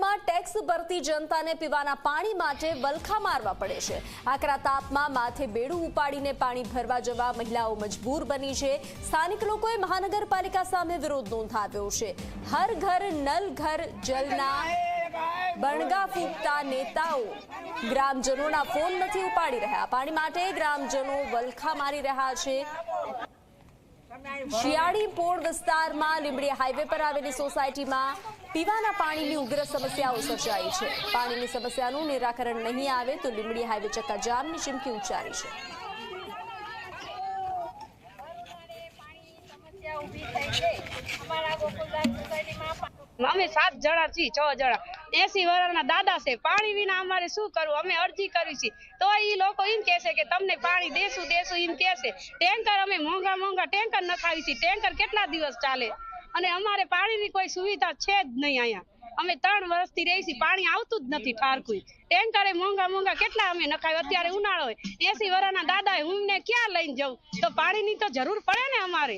તાપમાં tax ભરતી જનતાને પીવાના પાણી માટે વલખા મારવા પડે છે। આકરા તાપમાં માથે બેડું ઉપાડીને પાણી ભરવા જવા મહિલાઓ મજબૂર બની છે। સ્થાનિક લોકોએ મહાનગરપાલિકા સામે વિરોધ નોંધાવ્યો છે। હર ઘર નલ ઘર જલના બણગા ફૂંકતા નેતાઓ ગ્રામજનોના ફોન નથી ઉપાડી રહ્યા। પાણી માટે ગ્રામજનો વલખા મારી રહ્યા છે। શિયાળી પોળ વિસ્તારમાં લીંબડી હાઈવે પર આવેલી સોસાયટીમાં પીવાના પાણીની ઉગ્ર સમસ્યાઓ સર્જાઈ છે। પાણીની સમસ્યાનું નિરાકરણ નહીં આવે તો લીંબડી હાઈવે ચક્કાજામની ચીમકી ઉચ્ચારી છે। અમે 7 જણા છીએ, 6 જણા 80 વર્ષના દાદા છે। પાણી વિના અમારે શું કરવું? અમે અરજી કરી છે તો એ લોકો એમ કહે છે કે તમને પાણી દેશું એમ કહે છે। ટેન્કર અમે મોંઘા ટેન્કર નખાવી છે। ટેન્કર કેટલા દિવસ ચાલે? અને અમારે પાણીની કોઈ સુવિધા છે જ નહીં। અહીંયા અમે 3 વર્ષથી રહી છીએ, પાણી આવતું જ નથી ઠારકું। ટેન્કરે મોંઘા કેટલા અમે નખાવ્યું। અત્યારે ઉનાળો હોય, 80 વર્ષના દાદા હું ને ક્યાં લઈને જાઉં? તો પાણીની તો જરૂર પડે ને અમારે।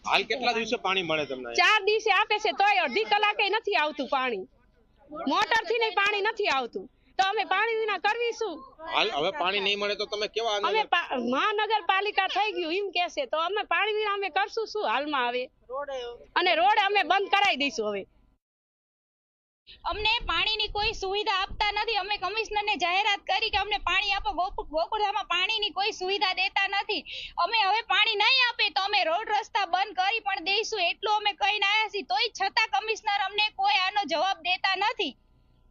હાલ કેટલા દિવસે પાણી મળે તમને? 4 દિવસે આપે છે તોય અડધી કલાકે નથી આવતું પાણી। મોટર થી નહીં પાણી નથી આવતું તો અમે પાણી વિના કરવી શું? હાલ હવે પાણી નહીં મળે તો તમે કેવા? અમે મહાનગરપાલિકા થઈ ગયું એમ કહેશે તો અમે પાણી વિના અમે કરશું શું? હાલમાં આવે અને રોડ અમે બંધ કરાવી દઈશું। હવે અમને પાણીની કોઈ સુવિધા આપતા નથી। અમે કમિશનરને જાહેરાત કરી કે અમને પાણી આપો। ગોકુળધામમાં પાણીની કોઈ સુવિધા દેતા નથી। અમે હવે પાણી નહીં આપે તો અમે રોડ રસ્તા બંધ કરી પણ દઈશું એટલું અમે કહીને આવ્યા છીએ। તોય છતાં કમિશનર અમને કોઈ આનો જવાબ દેતા નથી।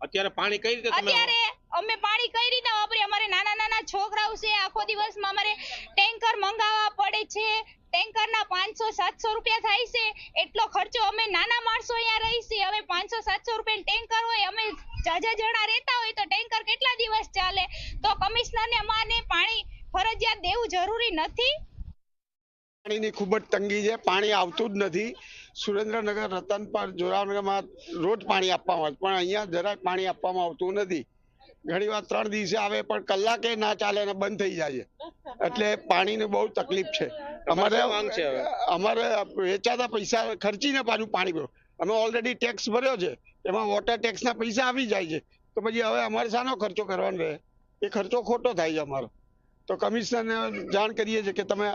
અત્યારે પાણી કઈ રીતે? અત્યારે અમે પાણી કઈ રીતે વાપરીએ? અમારે નાના છોકરાઓ છે, આખો દિવસમાં અમારે ટેન્કર મંગાવવા પડે છે। ટેન્કરના 500-700 રૂપિયા થાય છે। એટલો ખર્ચો અમે નાના માણસો અહીંયા રહી છીએ। હવે 500-700 રૂપિયા ટેન્કર હોય, અમે જાજા જણા રહેતા હોય તો ટેન્કર કેટલા દિવસ ચાલે? તો કમિશનરને અમારે પાણી ફરજિયાત દેવું જરૂરી નથી? પાણીની ખૂબ જ તંગી છે, પાણી આવતું જ નથી। સુરેન્દ્રનગર, રતનપર, જોરાવનગરમાં રોજ પાણી આપવામાં આવે પણ અહીંયા જરાય પાણી આપવામાં આવતું નથી। ઘણી વાર 3 દિવસે આવે પણ કલાકે ના ચાલે અને બંધ થઈ જાય છે। એટલે પાણીની બહુ તકલીફ છે। અમારે વેચાતા પૈસા ખર્ચીને પાછું પાણી ભરો। અમે ઓલરેડી ટેક્સ ભર્યો છે, એમાં વોટર ટેક્સના પૈસા આવી જાય છે તો પછી હવે અમારે શાનો ખર્ચો કરવાનો રહે? એ ખર્ચો ખોટો થાય છે અમારો। તો કમિશનરને જાણ કરીએ છીએ કે તમે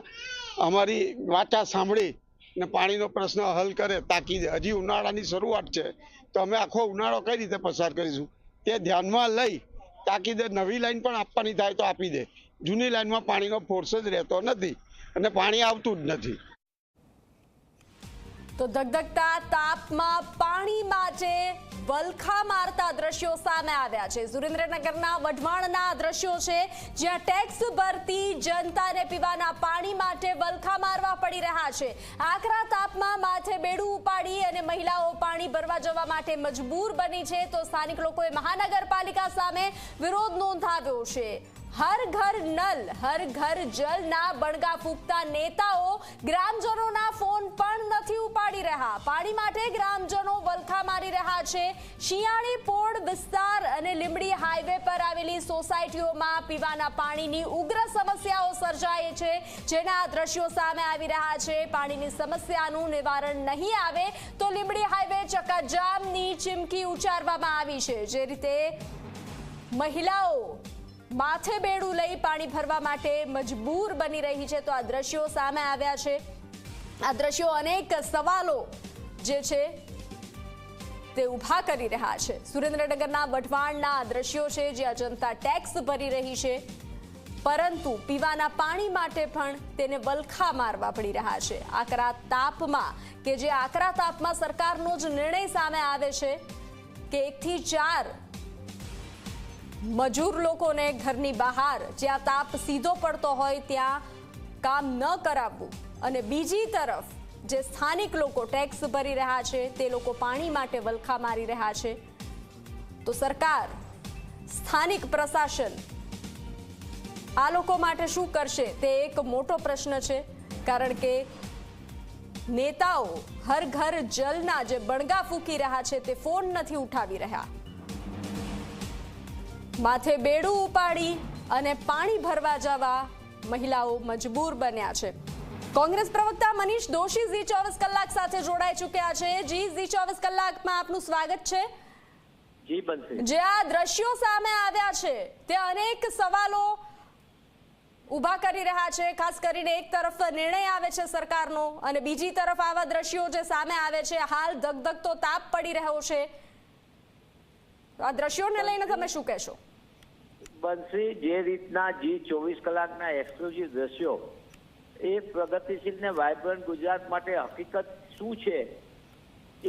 અમારી વાચા સાંભળી ને પાણીનો પ્રશ્ન હલ કરે તાકીદે। હજી ઉનાળાની શરૂઆત છે તો અમે આખો ઉનાળો કઈ રીતે પસાર કરીશું તે ધ્યાનમાં લઈ તાકીદે નવી લાઈન પણ આપવાની થાય તો આપી દે। જૂની લાઈનમાં પાણીનો ફોર્સ જ રહેતો નથી અને પાણી આવતું જ નથી। તો ધગધગતા તાપમાં પાણી માટે વલખા મારતા દ્રશ્યો સામે આવ્યા છે। સુરેન્દ્રનગરના વઢવાણના દ્રશ્યો છે જ્યાં ટેક્સ ભરતી જનતાને પીવાના પાણી માટે વલખા મારવા પડી રહ્યા છે। આકરા તાપમાં માથે બેડું ઉપાડી અને મહિલાઓ પાણી ભરવા જવા માટે મજબૂર બની છે તો સ્થાનિક લોકોએ મહાનગરપાલિકા સામે વિરોધ નોંધાવ્યો છે। હર ઘર નલ હર ઘર જલના બણગા ફૂંકતા નેતાઓ ગ્રામજનોના ફોન પણ નથી ઉપાડી રહ્યા। પાણી માટે ગ્રામજનો વલખા મારી રહ્યા છે। શિયાળી પોળ વિસ્તાર અને લીંબડી હાઈવે પર આવેલી સોસાયટીઓમાં પીવાના પાણીની ઉગ્ર સમસ્યાઓ સર્જાય છે જેના દ્રશ્યો સામે આવી રહ્યા છે। પાણીની સમસ્યાનું નિવારણ નહીં આવે તો લીંબડી હાઈવે ચક્કાજામની ચીમકી ઉચ્ચારવામાં આવી છે। જે રીતે મહિલાઓ માથે બેડું લઈ પાણી ભરવા માટે મજબૂર બની રહી છે તો આ દ્રશ્યો સામે આવ્યા છે। આ દ્રશ્યો અનેક સવાલો જે છે તે ઊભા કરી રહ્યા છે। સુરેન્દ્રનગરના વઢવાણના દ્રશ્યો છે જ્યાં જનતા ટેક્સ ભરી રહી છે પરંતુ પીવાના પાણી માટે પણ તેને વલખા મારવા પડી રહ્યા છે। આકરા તાપમાં કે જે આકરા તાપમાં સરકારનો જ નિર્ણય સામે આવે છે કે 1 થી 4 મજૂર લોકોને ઘરની બહાર જ્યાં તાપ સીધો પડતો હોય ત્યાં કામ ન કરાવવું અને બીજી તરફ જે સ્થાનિક લોકો ટેક્સ ભરી રહ્યા છે તે લોકો પાણી માટે વલખા મારી રહ્યા છે તો સરકાર, સ્થાનિક પ્રશાસન આ લોકો માટે શું કરશે તે એક મોટો પ્રશ્ન છે। કારણ કે નેતાઓ હર ઘર જલના જે બણગા ફૂંકી રહ્યા છે તે ફોન નથી ઉઠાવી રહ્યા। માથે બેડું ઉપાડી અને પાણી ભરવા જવા મહિલાઓ મજબૂર બન્યા છે। કોંગ્રેસ પ્રવક્તા મનીષ દોશી ઝી 24 કલાક સાથે જોડાઈ ચૂક્યા છે। જી 24 કલાકમાં આપનું સ્વાગત છે। જી બનશે. જે આ દ્રશ્યો સામે આવ્યા છે તે અનેક સવાલો ઊભા કરી રહ્યા છે. ખાસ કરીને એક તરફ નિર્ણય આવે છે સરકારનો અને બીજી તરફ આવા દ્રશ્યો જે સામે આવે છે. હાલ ધગધગતો તાપ પડી રહ્યો છે. આ દ્રશ્યોને લઈને તમે શું કહેશો? બનશે જે રીતના G24 કલાકના એક્સક્લુઝિવ દ્રશ્યો એ પ્રગતિશીલ ને વાઇબ્રન્ટ ગુજરાત માટે હકીકત શું છે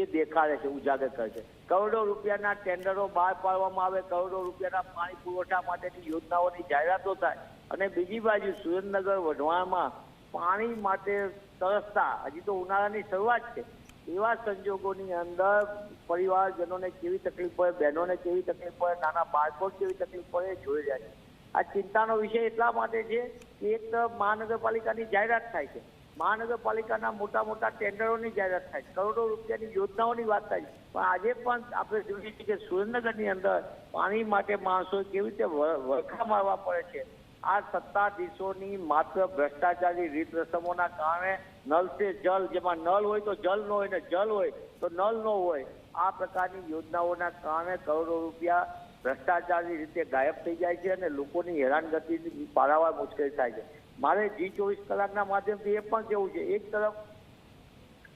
એ દેખાડે છે, ઉજાગર કરે છે. કરોડો રૂપિયાના ટેન્ડરો બહાર પાડવામાં આવે, કરોડો રૂપિયાના પાણી પુરવઠા માટેની યોજનાઓની જાહેરાતો થાય અને બીજી બાજુ સુરેન્દ્રનગર વઢવાણમાં પાણી માટે તરસતા, હજી તો ઉનાળાની શરૂઆત છે, એવા સંજોગોની અંદર પરિવારજનોને કેવી તકલીફ પડે, બહેનોને કેવી તકલીફ પડે, નાના બાળકોને કેવી તકલીફ પડે એ જોઈ રહ્યા છે. આ ચિંતાનો વિષય એટલા માટે છે કે એક તરફ મહાનગરપાલિકાની જાહેરાત થાય છે, મહાનગરપાલિકાના મોટા મોટા ટેન્ડરોની જાહેરાત થાય છે, કરોડો રૂપિયાની યોજનાઓની વાત થાય છે, પણ આજે પણ આપણે જોઈએ છીએ કે સુરેન્દ્રનગરની અંદર પાણી માટે માણસો કેવી રીતે વળખા મારવા પડે છે. આ સત્તાધીશોની માત્ર ભ્રષ્ટાચારી રીત રસમોના કારણે નલ સે જલ, જેમાં નલ હોય તો જલ ન હોય ને જલ હોય તો નલ ન હોય, આ પ્રકારની યોજનાઓના કારણે કરોડો રૂપિયા ભ્રષ્ટાચારની રીતે ગાયબ થઈ જાય છે અને લોકોની હેરાનગતિ પારાવાર મુશ્કેલ થાય છે. મારે G24 કલાકના માધ્યમથી એ પણ કહેવું છે, એક તરફ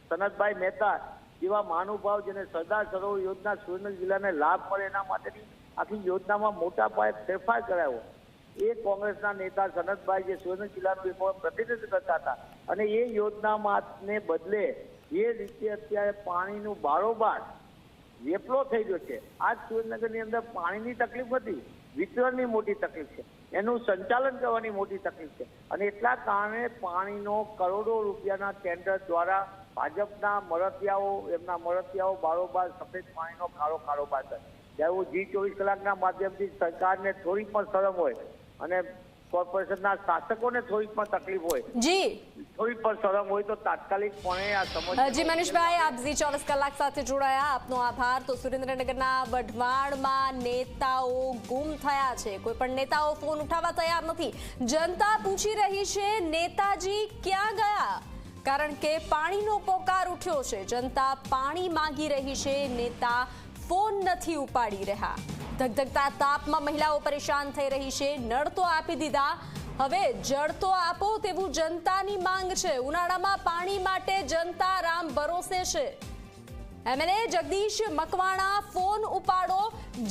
સનતભાઈ મહેતા જેવા મહાનુભાવ જેને સરદાર સરોવર યોજના સુરેન્દ્રનગર જિલ્લાને લાભ મળે એના માટેની આખી યોજનામાં મોટા પાયે ફેરફાર કરાયો. એ કોંગ્રેસના નેતા સનતભાઈ જે સુરેન્દ્રનગર જિલ્લાનું એક પ્રતિનિધિત્વ કરતા હતા અને એ યોજનાને બદલે જે રીતે અત્યારે પાણીનું બારોબાર વેપલો થઈ ગયો છે. આજ સુરેન્દ્રનગરની અંદર પાણીની તકલીફ નથી, વિતરણની મોટી તકલીફ છે, એનું સંચાલન કરવાની મોટી તકલીફ છે અને એટલા કારણે પાણીનો કરોડો રૂપિયાના ટેન્ડર દ્વારા ભાજપના મળતિયાઓ, એમના મળતિયાઓ બારોબાર સફેદ પાણીનો કાળો કારોબાર કરે. જ્યારે હું G24 કલાકના માધ્યમથી સરકારને થોડી પણ શરમ હોય અને કોર્પોરેશનના શાસકોને થોડી પણ તકલીફ હોય, જી થોડી પણ શરમ હોય તો તાત્કાલિકપણે આ સમસ્યા. જી મનીષભાઈ, આપ G24 કલાક સાથે જોડાયા, આપનો આભાર. તો સુરેન્દ્રનગરના વઢવાણમાં નેતાઓ ગુમ થયા છે, કોઈ પણ નેતાઓ ફોન ઉઠાવવા તૈયાર નથી. જનતા પૂછી રહી છે નેતાજી ક્યાં ગયા, કારણ કે પાણીનો પોકાર ઉઠ્યો છે. જનતા પાણી માંગી રહી છે, નેતા ફોન નથી ઉપાડી રહ્યા. ધગધગતા તાપમાં મહિલાઓ પરેશાન થઈ રહી છે. નળ તો આપી દીધા, હવે જળ તો આપો તેવું જનતાની માંગ છે. ઉનાળામાં પાણી માટે જનતા રામ ભરોસે છે. MLA જગદીશ મકવાણા, ફોન ઉપાડો,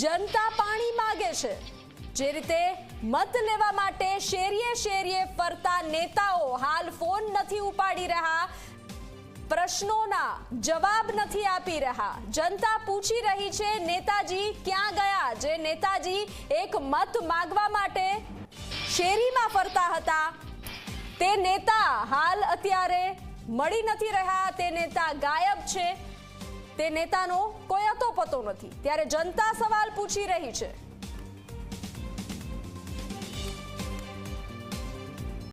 જનતા પાણી માંગે છે. જે રીતે મત લેવા માટે શેરીએ શેરીએ ફરતા નેતાઓ હાલ ફોન નથી ઉપાડી રહ્યા, પ્રશ્નોના જવાબ નથી આપી રહ્યા. જનતા પૂછી રહી છે નેતાજી ક્યાં ગયા. જે નેતાજી એક મત માંગવા માટે શેરીમાં ફરતા હતા તે નેતા હાલ અત્યારે મળી નથી રહ્યા, તે નેતા ગાયબ છે, તે નેતાનો કોઈ અતો પતો નથી. ત્યારે જનતા સવાલ પૂછી રહી છે.